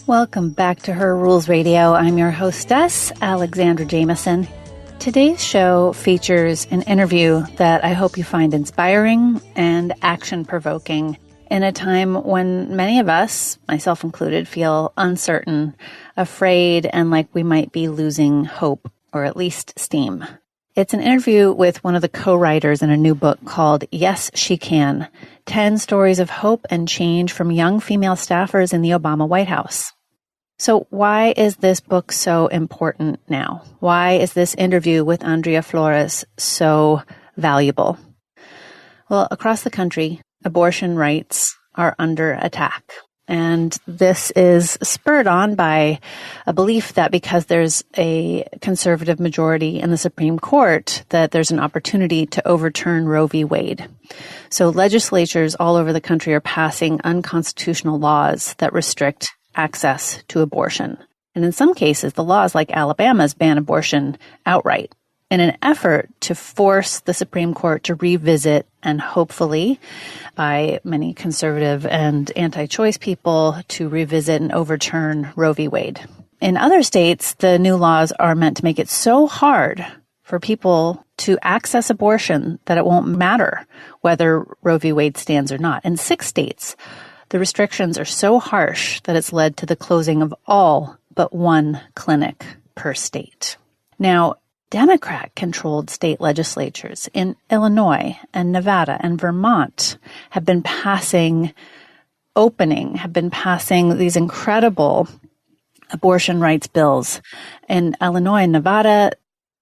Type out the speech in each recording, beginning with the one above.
Welcome back to Her Rules Radio. I'm your hostess, Alexandra Jameson. Today's show features an interview that I hope you find inspiring and action-provoking in a time when many of us, myself included, feel uncertain, afraid, and like we might be losing hope, or at least steam. It's an interview with one of the co-writers in a new book called Yes, She Can, 10 Stories of Hope and Change from Young Female Staffers in the Obama White House. So why is this book so important now? Why is this interview with Andrea Flores so valuable? Well, across the country, abortion rights are under attack. And this is spurred on by a belief that because there's a conservative majority in the Supreme Court, that there's an opportunity to overturn Roe v. Wade. So legislatures all over the country are passing unconstitutional laws that restrict access to abortion. And in some cases, the laws like Alabama's ban abortion outright in an effort to force the Supreme Court to revisit and hopefully, by many conservative and anti-choice people, to revisit and overturn Roe v. Wade. In other states, the new laws are meant to make it so hard for people to access abortion that it won't matter whether Roe v. Wade stands or not. In 6 states, the restrictions are so harsh that it's led to the closing of all but one clinic per state. Passing Democrat-controlled state legislatures in Illinois and Nevada and Vermont have been passing these incredible abortion rights bills. In Illinois and Nevada,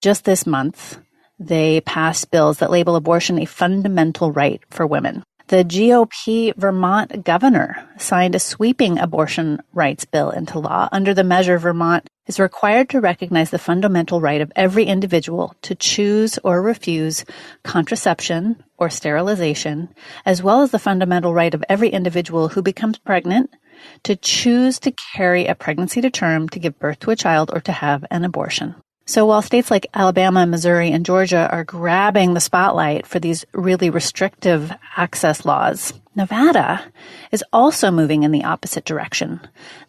just this month, they passed bills that label abortion a fundamental right for women. The GOP Vermont governor signed a sweeping abortion rights bill into law. Under the measure, Vermont is required to recognize the fundamental right of every individual to choose or refuse contraception or sterilization, as well as the fundamental right of every individual who becomes pregnant to choose to carry a pregnancy to term, to give birth to a child, or to have an abortion. So while states like Alabama, Missouri, and Georgia are grabbing the spotlight for these really restrictive access laws, Nevada is also moving in the opposite direction.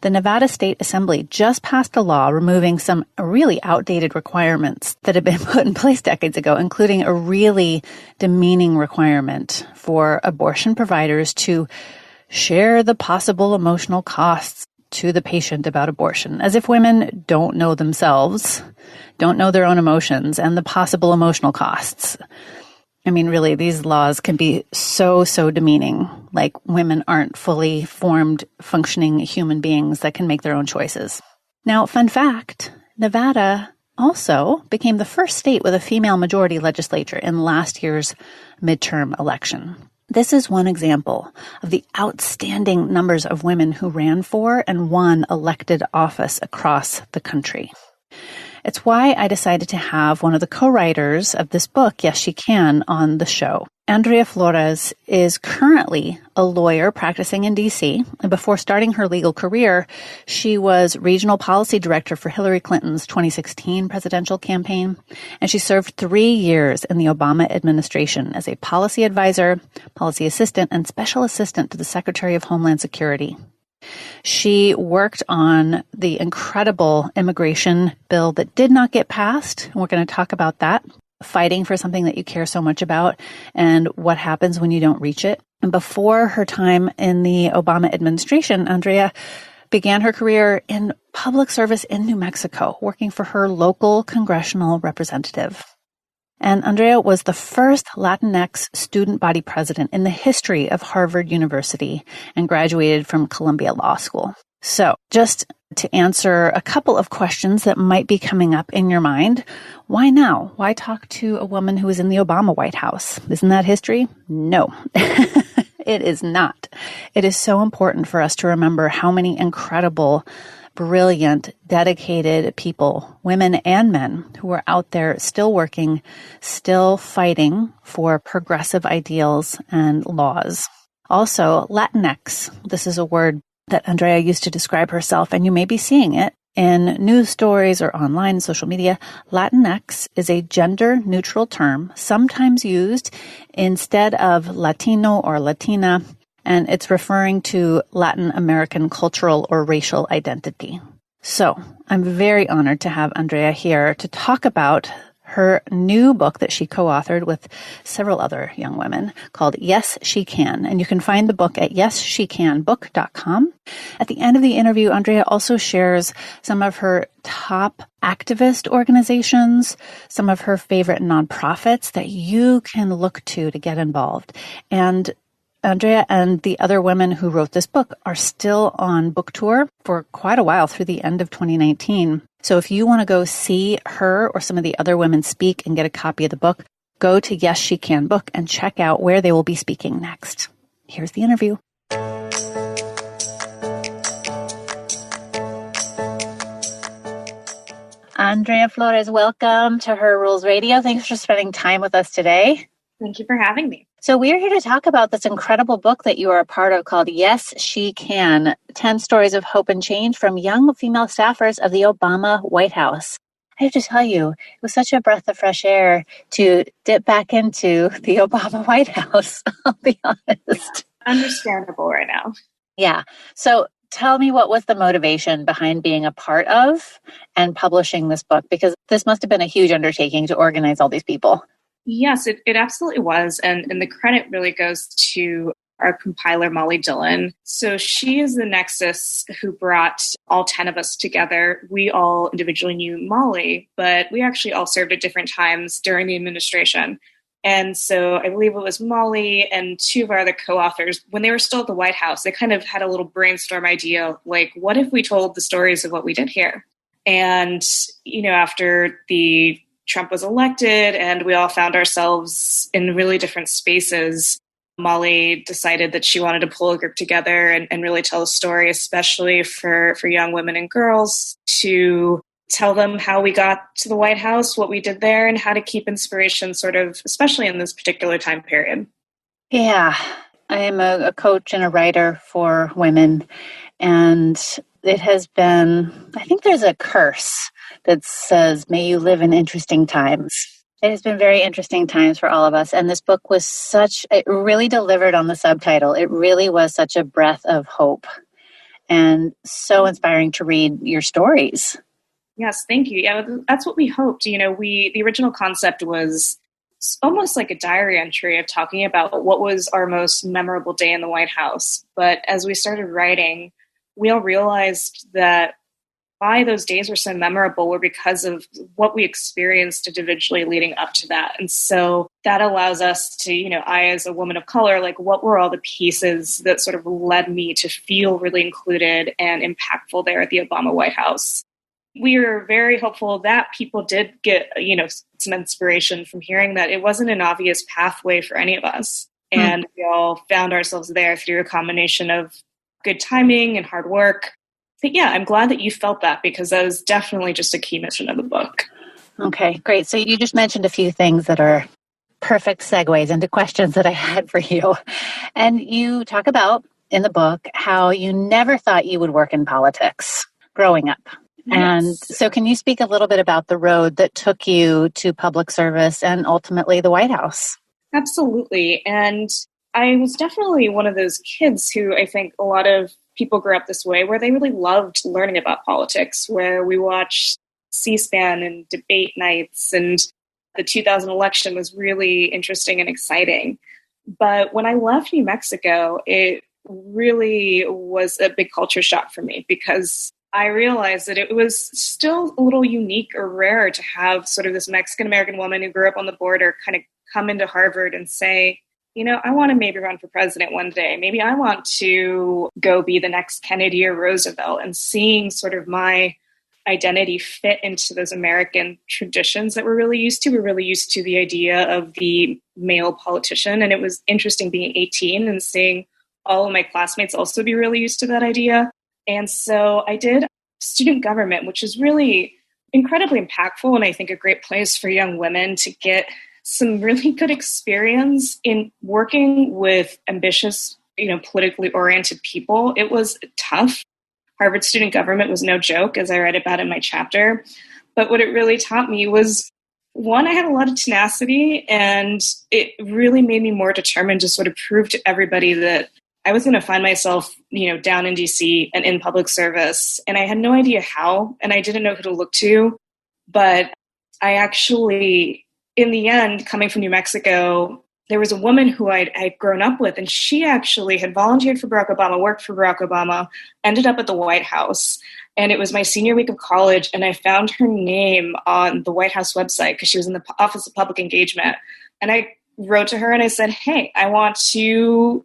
The Nevada State Assembly just passed a law removing some really outdated requirements that had been put in place decades ago, including a really demeaning requirement for abortion providers to share the possible emotional costs to the patient about abortion, as if women don't know themselves, don't know their own emotions and the possible emotional costs. I mean, really, these laws can be so demeaning, like women aren't fully formed, functioning human beings that can make their own choices. Now, fun fact, Nevada also became the first state with a female majority legislature in last year's midterm election. This is one example of the outstanding numbers of women who ran for and won elected office across the country. It's why I decided to have one of the co-writers of this book, Yes, She Can, on the show. Andrea Flores is currently a lawyer practicing in D.C., and before starting her legal career, she was regional policy director for Hillary Clinton's 2016 presidential campaign, and she served 3 years in the Obama administration as a policy advisor, policy assistant, and special assistant to the Secretary of Homeland Security. She worked on the incredible immigration bill that did not get passed, and we're going to talk about that. Fighting for something that you care so much about and what happens when you don't reach it. And before her time in the Obama administration, Andrea began her career in public service in New Mexico, working for her local congressional representative. And Andrea was the first Latinx student body president in the history of Harvard University and graduated from Columbia Law School. So just to answer a couple of questions that might be coming up in your mind, why now? Why talk to a woman who was in the Obama White House? Isn't that history? No, it is not. It is so important for us to remember how many incredible, brilliant, dedicated people, women and men, who are out there still working, still fighting for progressive ideals and laws. Also, Latinx. This is a word that Andrea used to describe herself, and you may be seeing it in news stories or online social media. Latinx is a gender-neutral term, sometimes used instead of Latino or Latina, and it's referring to Latin American cultural or racial identity. So I'm very honored to have Andrea here to talk about her new book that she co-authored with several other young women called Yes, She Can. And you can find the book at yesshecanbook.com. At the end of the interview, Andrea also shares some of her top activist organizations, some of her favorite nonprofits that you can look to get involved. And Andrea and the other women who wrote this book are still on book tour for quite a while through the end of 2019. So if you want to go see her or some of the other women speak and get a copy of the book, go to Yes, She Can Book and check out where they will be speaking next. Here's the interview. Andrea Flores, welcome to Her Rules Radio. Thanks for spending time with us today. Thank you for having me. So we're here to talk about this incredible book that you are a part of called Yes, She Can, 10 Stories of Hope and Change from Young Female Staffers of the Obama White House. I have to tell you, it was such a breath of fresh air to dip back into the Obama White House, I'll be honest. Understandable right now. Yeah. So tell me, what was the motivation behind being a part of and publishing this book? Because this must have been a huge undertaking to organize all these people. Yes, it absolutely was. And the credit really goes to our compiler, Molly Dillon. So she is the nexus who brought all 10 of us together. We all individually knew Molly, but we actually all served at different times during the administration. And so I believe it was Molly and two of our other co-authors, when they were still at the White House, they kind of had a little brainstorm idea, like, what if we told the stories of what we did here? And, after Trump was elected and we all found ourselves in really different spaces, Molly decided that she wanted to pull a group together and really tell a story, especially for young women and girls, to tell them how we got to the White House, what we did there, and how to keep inspiration sort of, especially in this particular time period. Yeah, I am a coach and a writer for women, and it has been, I think there's a curse that says, may you live in interesting times. It has been very interesting times for all of us. And this book was it really delivered on the subtitle. It really was such a breath of hope and so inspiring to read your stories. Yes, thank you. Yeah, that's what we hoped. The original concept was almost like a diary entry of talking about what was our most memorable day in the White House. But as we started writing, we all realized that why those days were so memorable were because of what we experienced individually leading up to that. And so that allows us to, I as a woman of color, what were all the pieces that sort of led me to feel really included and impactful there at the Obama White House. We were very hopeful that people did get, some inspiration from hearing that it wasn't an obvious pathway for any of us. And we all found ourselves there through a combination of good timing and hard work. But yeah, I'm glad that you felt that, because that was definitely just a key mission of the book. Okay, great. So you just mentioned a few things that are perfect segues into questions that I had for you. And you talk about in the book how you never thought you would work in politics growing up. Yes. And so can you speak a little bit about the road that took you to public service and ultimately the White House? Absolutely. And I was definitely one of those kids who I think a lot of people grew up this way, where they really loved learning about politics, where we watched C-SPAN and debate nights, and the 2000 election was really interesting and exciting. But when I left New Mexico, it really was a big culture shock for me, because I realized that it was still a little unique or rare to have sort of this Mexican-American woman who grew up on the border kind of come into Harvard and say, I want to maybe run for president one day. Maybe I want to go be the next Kennedy or Roosevelt, and seeing sort of my identity fit into those American traditions that we're really used to. We're really used to the idea of the male politician. And it was interesting being 18 and seeing all of my classmates also be really used to that idea. And so I did student government, which is really incredibly impactful, and I think a great place for young women to get some really good experience in working with ambitious, politically oriented people. It was tough. Harvard student government was no joke, as I write about in my chapter. But what it really taught me was, one, I had a lot of tenacity, and it really made me more determined to sort of prove to everybody that I was going to find myself, down in DC and in public service. And I had no idea how, and I didn't know who to look to. But I actually, in the end, coming from New Mexico, there was a woman who I'd grown up with, and she actually had volunteered for Barack Obama, worked for Barack Obama, ended up at the White House. And it was my senior week of college, and I found her name on the White House website because she was in the Office of Public Engagement. And I wrote to her and I said, hey, I want to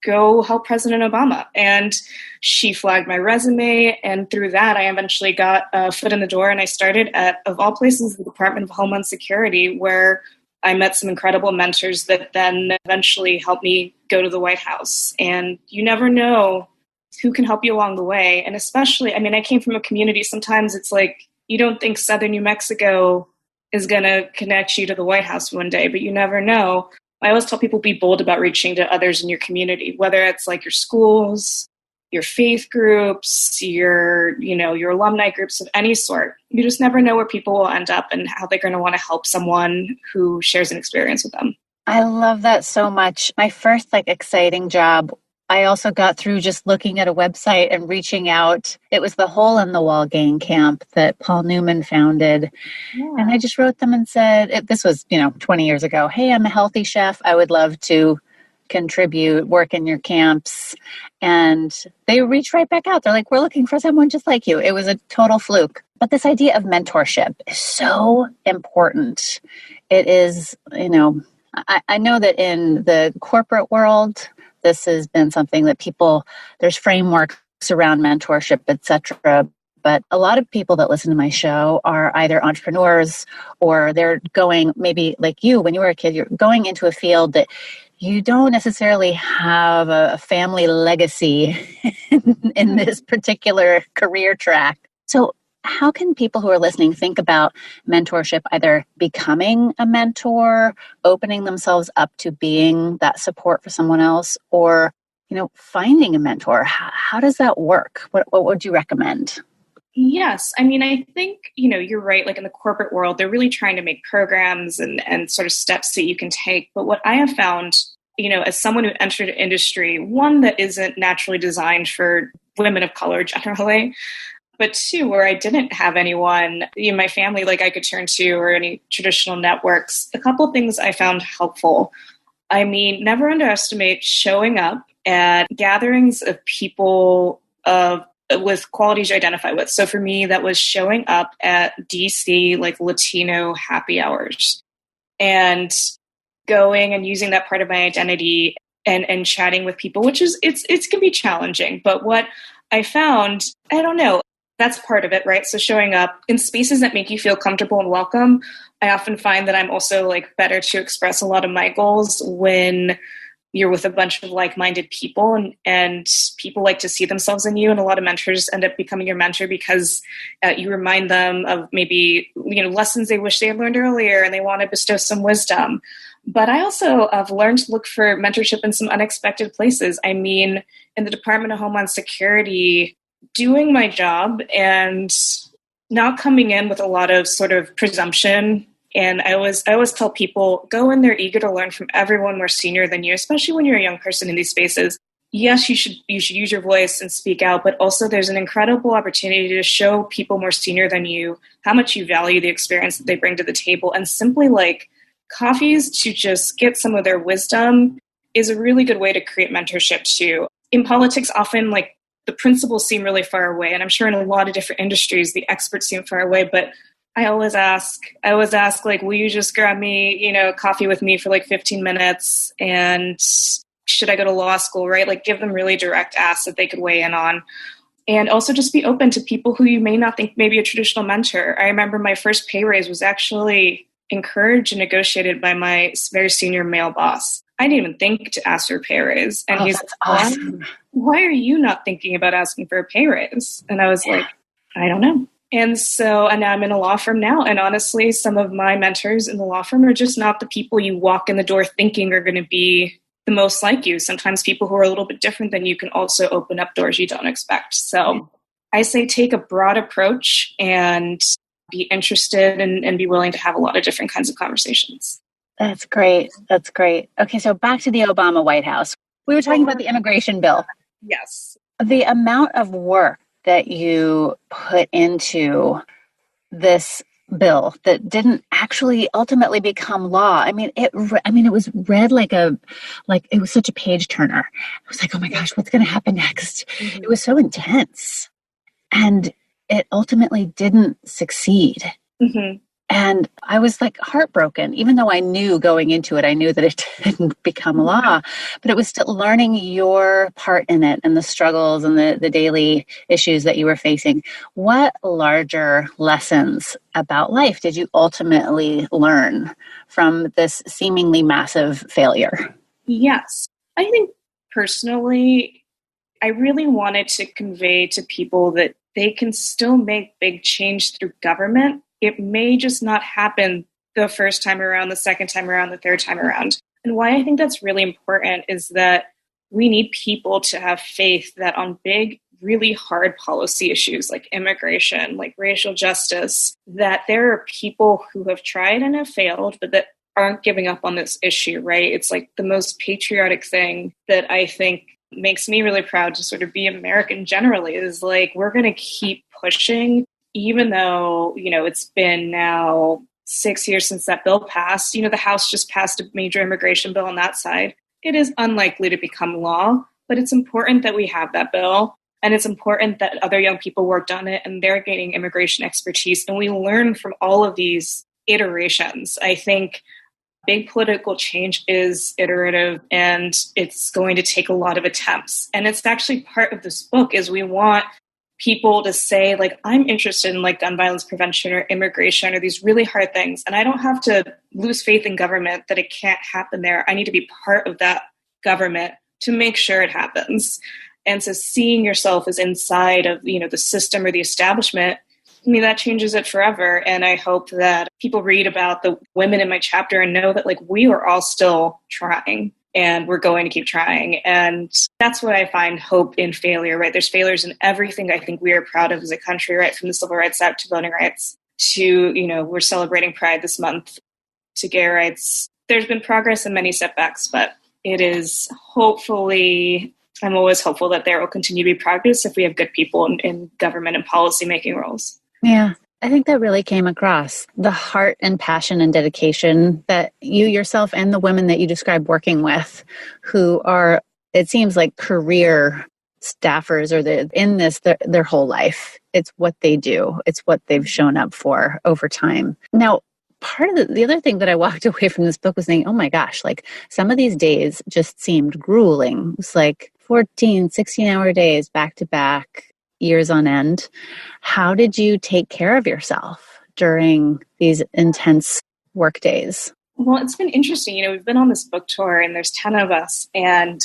go help President Obama. And she flagged my resume. And through that, I eventually got a foot in the door. And I started at, of all places, the Department of Homeland Security, where I met some incredible mentors that then eventually helped me go to the White House. And you never know who can help you along the way. And especially, I came from a community, sometimes it's like, you don't think Southern New Mexico is going to connect you to the White House one day, but you never know. I always tell people, be bold about reaching to others in your community, whether it's like your schools, your faith groups, your alumni groups of any sort. You just never know where people will end up and how they're going to want to help someone who shares an experience with them. I love that so much. My first exciting job, I also got through just looking at a website and reaching out. It was the Hole in the Wall gang camp that Paul Newman founded. Yeah. And I just wrote them and said, this was, 20 years ago, hey, I'm a healthy chef. I would love to contribute, work in your camps. And they reached right back out. They're like, we're looking for someone just like you. It was a total fluke. But this idea of mentorship is so important. It is, I know that in the corporate world, this has been something that there's frameworks around mentorship, etc. But a lot of people that listen to my show are either entrepreneurs or they're going, maybe like you, when you were a kid, you're going into a field that you don't necessarily have a family legacy in this particular career track. So how can people who are listening think about mentorship, either becoming a mentor, opening themselves up to being that support for someone else, or, finding a mentor? How does that work? What would you recommend? Yes. I think, you're right. Like in the corporate world, they're really trying to make programs and sort of steps that you can take. But what I have found, as someone who entered an industry, one that isn't naturally designed for women of color generally, but two, where I didn't have anyone in my family I could turn to or any traditional networks, a couple of things I found helpful. Never underestimate showing up at gatherings of people with qualities you identify with. So for me, that was showing up at DC, Latino happy hours and going and using that part of my identity and chatting with people, which is, it can be challenging. But what I found, I don't know, that's part of it, right? So showing up in spaces that make you feel comfortable and welcome. I often find that I'm also better to express a lot of my goals when you're with a bunch of like-minded people and people like to see themselves in you. And a lot of mentors end up becoming your mentor because you remind them of maybe, lessons they wish they had learned earlier and they want to bestow some wisdom. But I also have learned to look for mentorship in some unexpected places. In the Department of Homeland Security, doing my job and not coming in with a lot of sort of presumption. And I always tell people, go in there eager to learn from everyone more senior than you, especially when you're a young person in these spaces. Yes, you should use your voice and speak out, but also there's an incredible opportunity to show people more senior than you how much you value the experience that they bring to the table. And simply coffees to just get some of their wisdom is a really good way to create mentorship too. In politics, often the principles seem really far away. And I'm sure in a lot of different industries, the experts seem far away, but I always ask, will you just grab me, coffee with me for 15 minutes? And should I go to law school, right? Give them really direct asks that they could weigh in on. And also just be open to people who you may not think may be a traditional mentor. I remember my first pay raise was actually encouraged and negotiated by my very senior male boss. I didn't even think to ask for a pay raise. And he's like, awesome. Why are you not thinking about asking for a pay raise? And I was I don't know. And now I'm in a law firm now. And honestly, some of my mentors in the law firm are just not the people you walk in the door thinking are going to be the most like you. Sometimes people who are a little bit different than you can also open up doors you don't expect. So I say take a broad approach and be interested and be willing to have a lot of different kinds of conversations. That's great. Okay, so back to the Obama White House. We were talking about the immigration bill. Yes. The amount of work that you put into this bill that didn't actually ultimately become law. I mean, it was read like it was such a page turner. I was like, oh my gosh, what's going to happen next? Mm-hmm. It was so intense, and it ultimately didn't succeed. Mm-hmm. And I was like heartbroken, even though I knew going into it, I knew that it didn't become law, but it was still learning your part in it and the struggles and the daily issues that you were facing. What larger lessons about life did you ultimately learn from this seemingly massive failure? Yes. I think personally, I really wanted to convey to people that they can still make big change through government. It may just not happen the first time around, the second time around, the third time around. And why I think that's really important is that we need people to have faith that on big, really hard policy issues like immigration, like racial justice, that there are people who have tried and have failed, but that aren't giving up on this issue, right? It's like the most patriotic thing that I think makes me really proud to sort of be American generally is like, we're going to keep pushing, even though, it's been now 6 years since that bill passed. The House just passed a major immigration bill on that side. It is unlikely to become law, but it's important that we have that bill. And it's important that other young people worked on it and they're gaining immigration expertise. And we learn from all of these iterations. I think big political change is iterative and it's going to take a lot of attempts. And it's actually part of this book is we want people to say, like, I'm interested in like gun violence prevention or immigration or these really hard things. And I don't have to lose faith in government that it can't happen there. I need to be part of that government to make sure it happens. And so seeing yourself as inside of, the system or the establishment, I mean, that changes it forever. And I hope that people read about the women in my chapter and know that like we are all still trying and we're going to keep trying. And that's what I find hope in failure, right? There's failures in everything I think we are proud of as a country, right? From the Civil Rights Act to voting rights to, we're celebrating Pride this month to gay rights. There's been progress and many setbacks, but it is hopefully, I'm always hopeful that there will continue to be progress if we have good people in government and policy making roles. Yeah, I think that really came across the heart and passion and dedication that you yourself and the women that you describe working with who are, it seems like career staffers or in this their whole life. It's what they do. It's what they've shown up for over time. Now, part of the other thing that I walked away from this book was saying, oh my gosh, like some of these days just seemed grueling. It was like 14, 16-hour days back to back, years on end. How did you take care of yourself during these intense work days? Well, it's been interesting. We've been on this book tour and there's 10 of us. And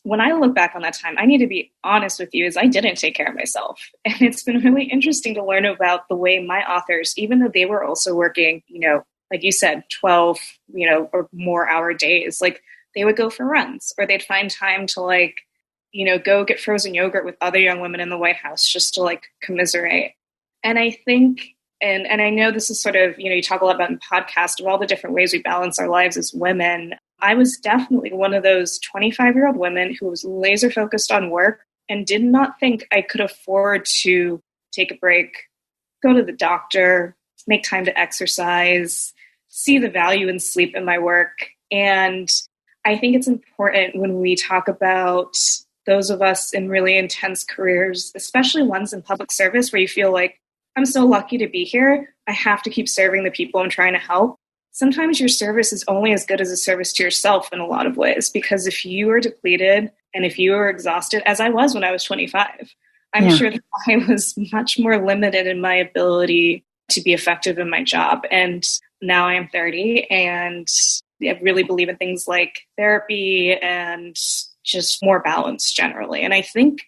when I look back on that time, I need to be honest with you, is I didn't take care of myself. And it's been really interesting to learn about the way my authors, even though they were also working, like you said, 12, or more hour days, like they would go for runs or they'd find time to go get frozen yogurt with other young women in the White House just to commiserate. And I think, and I know this is sort of, you talk a lot about in podcast of all the different ways we balance our lives as women. I was definitely one of those 25-year-old women who was laser focused on work and did not think I could afford to take a break, go to the doctor, make time to exercise, see the value in sleep in my work. And I think it's important when we talk about those of us in really intense careers, especially ones in public service where you feel like, I'm so lucky to be here. I have to keep serving the people I'm trying to help. Sometimes your service is only as good as a service to yourself in a lot of ways, because if you are depleted and if you are exhausted, as I was when I was 25, I'm sure that I was much more limited in my ability to be effective in my job. And now I am 30 and I really believe in things like therapy and just more balance generally. And I think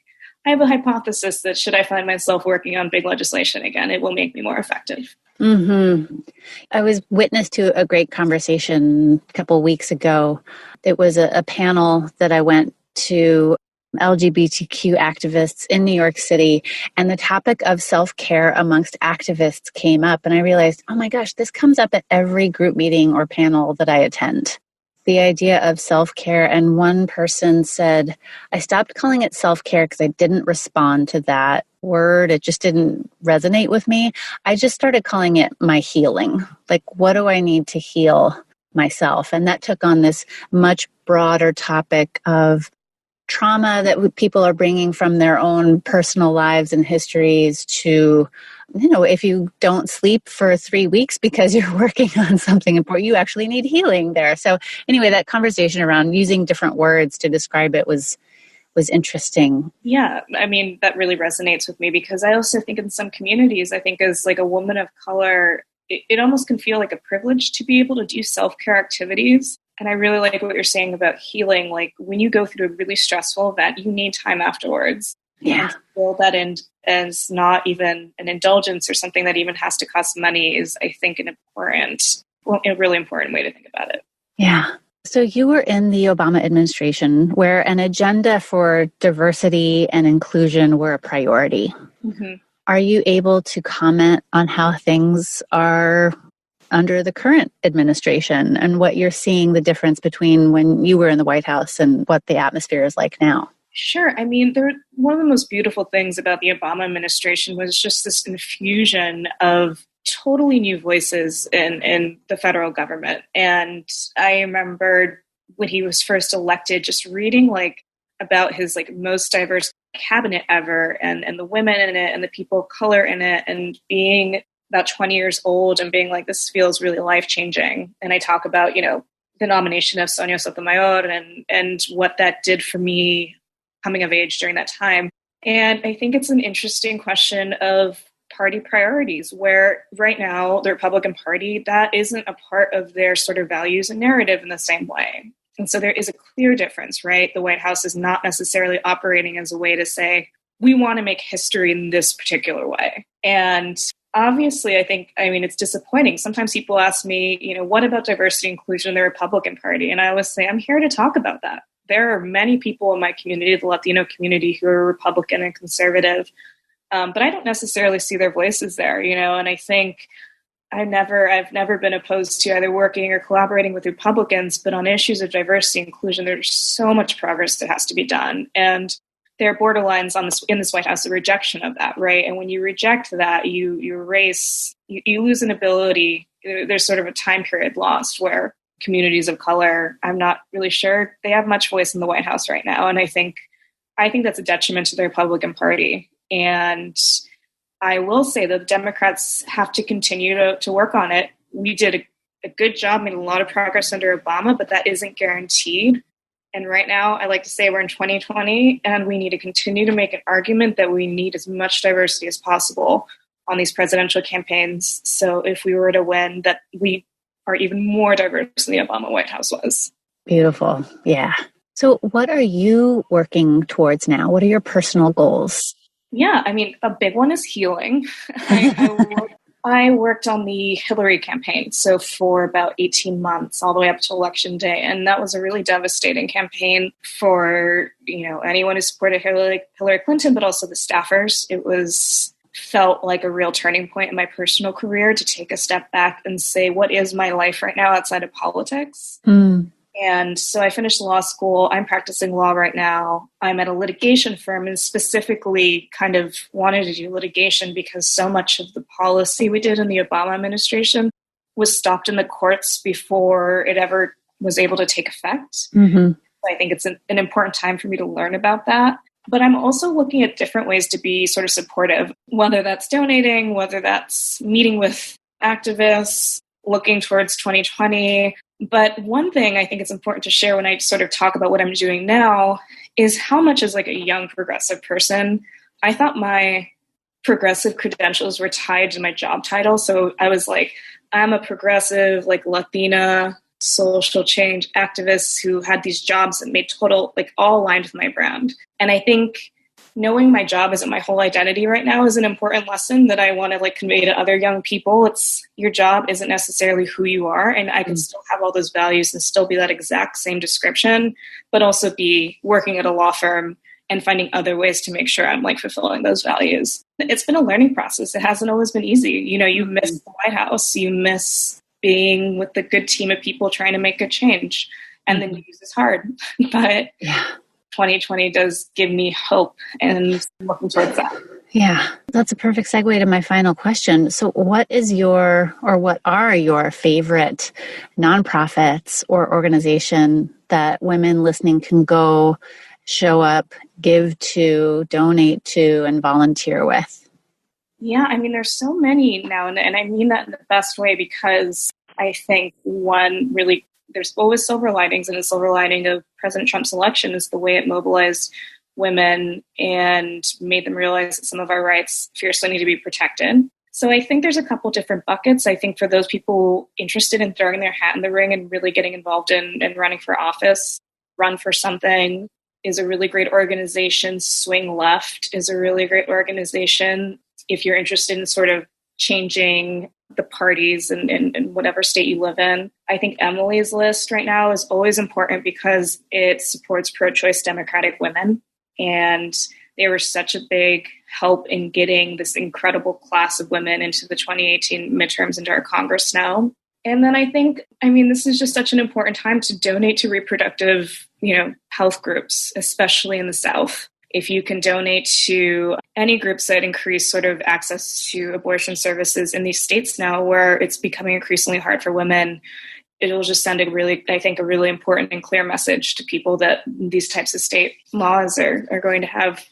I have a hypothesis that should I find myself working on big legislation again, it will make me more effective. Mm-hmm. I was witness to a great conversation a couple of weeks ago. It was a panel that I went to, LGBTQ activists in New York City, and the topic of self-care amongst activists came up. And I realized, oh my gosh, this comes up at every group meeting or panel that I attend. the idea of self-care. And one person said, I stopped calling it self-care because I didn't respond to that word. It just didn't resonate with me. I just started calling it my healing. Like, what do I need to heal myself? And that took on this much broader topic of trauma that people are bringing from their own personal lives and histories to, if you don't sleep for 3 weeks because you're working on something important, you actually need healing there. So anyway, that conversation around using different words to describe it was interesting. Yeah, I mean, that really resonates with me because I also think in some communities, I think as like a woman of color, it almost can feel like a privilege to be able to do self-care activities. And I really like what you're saying about healing. Like when you go through a really stressful event, you need time afterwards. Yeah. And to build that in as not even an indulgence or something that even has to cost money is, I think, a really important way to think about it. Yeah. So you were in the Obama administration where an agenda for diversity and inclusion were a priority. Mm-hmm. Are you able to comment on how things are under the current administration and what you're seeing the difference between when you were in the White House and what the atmosphere is like now? Sure. I mean, one of the most beautiful things about the Obama administration was just this infusion of totally new voices in the federal government. And I remembered when he was first elected, just reading about his most diverse cabinet ever and the women in it and the people of color in it, and being about 20 years old and being like, this feels really life-changing. And I talk about, the nomination of Sonia Sotomayor and what that did for me coming of age during that time. And I think it's an interesting question of party priorities, where right now the Republican Party, that isn't a part of their sort of values and narrative in the same way. And so there is a clear difference, right? The White House is not necessarily operating as a way to say, we want to make history in this particular way. And obviously, it's disappointing. Sometimes people ask me, what about diversity and inclusion in the Republican Party? And I always say, I'm here to talk about that. There are many people in my community, the Latino community, who are Republican and conservative, but I don't necessarily see their voices there, and I think I've never been opposed to either working or collaborating with Republicans, but on issues of diversity and inclusion, there's so much progress that has to be done. And there are borderlines in this White House, a rejection of that, right? And when you reject that, you lose an ability. There's sort of a time period lost where communities of color, I'm not really sure they have much voice in the White House right now. And I think that's a detriment to the Republican Party. And I will say that the Democrats have to continue to work on it. We did a good job, made a lot of progress under Obama, but that isn't guaranteed. And right now, I like to say we're in 2020, and we need to continue to make an argument that we need as much diversity as possible on these presidential campaigns. So if we were to win, that we are even more diverse than the Obama White House was. Beautiful. Yeah. So what are you working towards now? What are your personal goals? Yeah, a big one is healing. I worked on the Hillary campaign, so for about 18 months, all the way up to Election Day. And that was a really devastating campaign for, anyone who supported Hillary Clinton, but also the staffers. It felt like a real turning point in my personal career to take a step back and say, what is my life right now outside of politics? And so I finished law school. I'm practicing law right now. I'm at a litigation firm and specifically kind of wanted to do litigation because so much of the policy we did in the Obama administration was stopped in the courts before it ever was able to take effect. Mm-hmm. I think it's an important time for me to learn about that. But I'm also looking at different ways to be sort of supportive, whether that's donating, whether that's meeting with activists, looking towards 2020. But one thing I think it's important to share when I sort of talk about what I'm doing now is how much as a young progressive person, I thought my progressive credentials were tied to my job title. So I was like, I'm a progressive, Latina social change activists who had these jobs that made total, all aligned with my brand. And I think knowing my job isn't my whole identity right now is an important lesson that I want to convey to other young people. It's your job isn't necessarily who you are. And I can still have all those values and still be that exact same description, but also be working at a law firm and finding other ways to make sure I'm fulfilling those values. It's been a learning process. It hasn't always been easy. You miss the White House, you miss being with a good team of people trying to make a change. And the news is hard, but 2020 does give me hope, and I'm looking towards that. Yeah, that's a perfect segue to my final question. So what are your favorite nonprofits or organization that women listening can go show up, give to, donate to, and volunteer with? Yeah, I mean, there's so many now, and I mean that in the best way, because I think there's always silver linings, and the silver lining of President Trump's election is the way it mobilized women and made them realize that some of our rights fiercely need to be protected. So I think there's a couple different buckets. I think for those people interested in throwing their hat in the ring and really getting involved in running for office, Run for Something is a really great organization. Swing Left is a really great organization. If you're interested in sort of changing the parties in whatever state you live in. I think Emily's List right now is always important because it supports pro-choice Democratic women. And they were such a big help in getting this incredible class of women into the 2018 midterms into our Congress now. And then this is just such an important time to donate to reproductive, health groups, especially in the South. If you can donate to any groups that increase sort of access to abortion services in these states now where it's becoming increasingly hard for women, it'll just send a really important and clear message to people that these types of state laws are going to have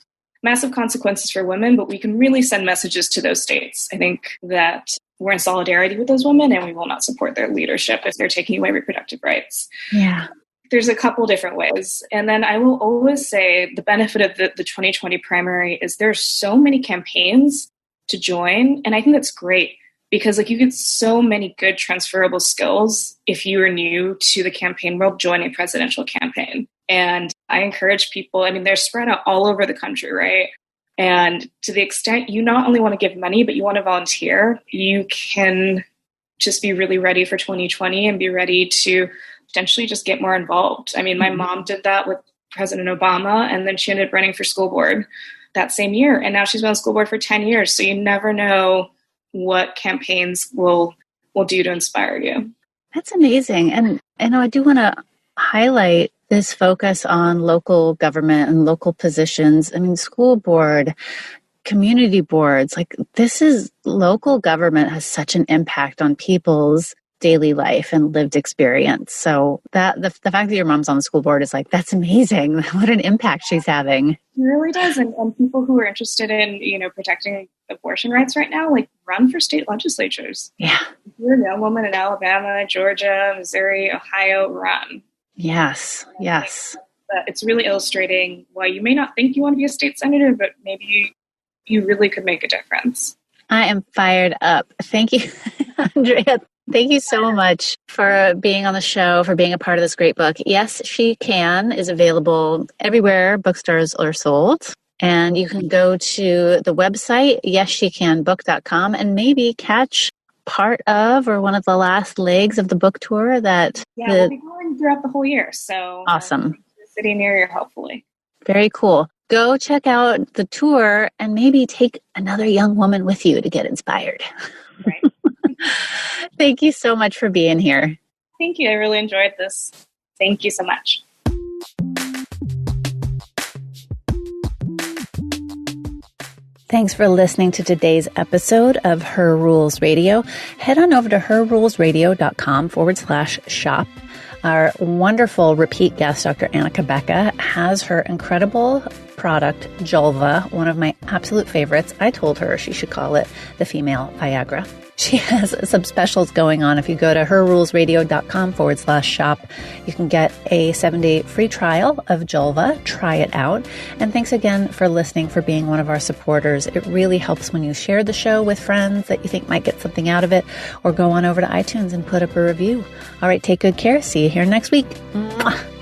massive consequences for women, but we can really send messages to those states. I think that we're in solidarity with those women, and we will not support their leadership if they're taking away reproductive rights. Yeah. There's a couple different ways. And then I will always say the benefit of the 2020 primary is there's so many campaigns to join. And I think that's great because you get so many good transferable skills if you are new to the campaign world, joining a presidential campaign. And I encourage people, they're spread out all over the country, right? And to the extent you not only want to give money, but you want to volunteer, you can just be really ready for 2020 and be ready to potentially just get more involved. My mom did that with President Obama, and then she ended up running for school board that same year. And now she's been on school board for 10 years. So you never know what campaigns will do to inspire you. That's amazing. And I do want to highlight this focus on local government and local positions. School board, community boards, local government has such an impact on people's daily life and lived experience. So that the fact that your mom's on the school board is that's amazing. What an impact she's having. It really does. And people who are interested in, protecting abortion rights right now, run for state legislatures. Yeah. If you're a young woman in Alabama, Georgia, Missouri, Ohio, run. Yes. Yes. It's really illustrating why you may not think you want to be a state senator, but maybe you really could make a difference. I am fired up. Thank you, Andrea. Thank you so much for being on the show, for being a part of this great book. Yes, She Can is available everywhere bookstores are sold. And you can go to the website, yesshecanbook.com, and maybe catch part of or one of the last legs of the book tour that... Yeah, we'll be going throughout the whole year. So awesome. The city near you, hopefully. Very cool. Go check out the tour and maybe take another young woman with you to get inspired. Right. Thank you so much for being here. Thank you. I really enjoyed this. Thank you so much. Thanks for listening to today's episode of Her Rules Radio. Head on over to herrulesradio.com/shop. Our wonderful repeat guest, Dr. Annika Becca, has her incredible product, Julva, one of my absolute favorites. I told her she should call it the female Viagra. She has some specials going on. If you go to herrulesradio.com/shop, you can get a 7-day free trial of Julva. Try it out. And thanks again for listening, for being one of our supporters. It really helps when you share the show with friends that you think might get something out of it, or go on over to iTunes and put up a review. All right, take good care. See you here next week. Mwah.